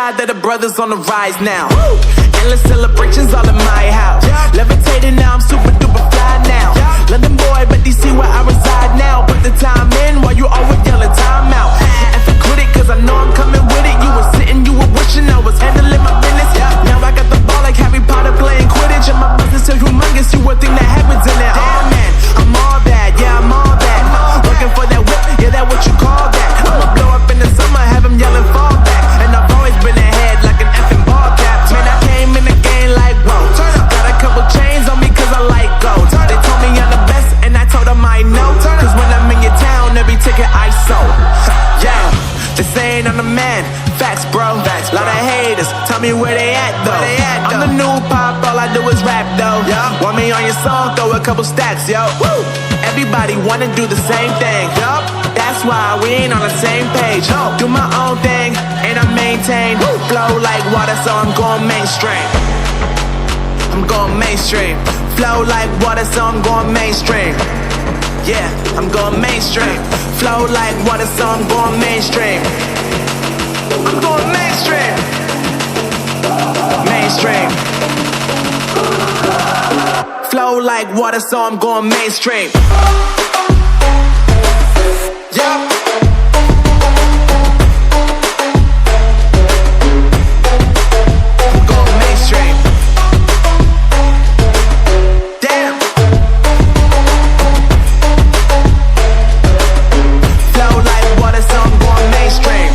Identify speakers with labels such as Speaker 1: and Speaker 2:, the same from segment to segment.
Speaker 1: glad that the brothers on the rise now. Endless celebrations all in my house. Levitating now, I'm super duper fly now. London boy, but DC where I reside now. Put the time in while you always yelling time out. And for quit it, cause I know I'm coming with it. You were sitting, you were wishing I was handling my business. Now I got the ball like Harry Potter playing Quidditch. And my business so humongous, you would think that happens in it. Oh man, I'm all that, yeah, I'm all that. Working for that whip, yeah, that what you call that. I'ma blow up in the summer, have them yelling fall back. And I've always been ahead like an effing ball cap. Man, I came in the game like, whoa. Got a couple chains on me cause I like gold. They told me I'm the best and I told them I know. Cause when I'm in your town, every ticket I sold. Yeah, they saying I'm the man. Facts, bro. Lot of haters, tell me where they at though. I'm the new pop, all I do is rap though. Want me on your song, throw a couple stacks, yo. Woo! Everybody wanna do the same thing. That's why we ain't on the same page. Do my own thing and I maintain. Flow like water, so I'm going mainstream. I'm going mainstream. Flow like water, so I'm going mainstream. Yeah, I'm going mainstream. Flow like water, so I'm going mainstream. I'm going mainstream. Mainstream. Flow like water, so I'm going mainstream. Yeah. I'm going mainstream. Damn. Flow like water, so I'm going mainstream.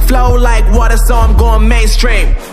Speaker 1: Flow like water, so I'm going mainstream.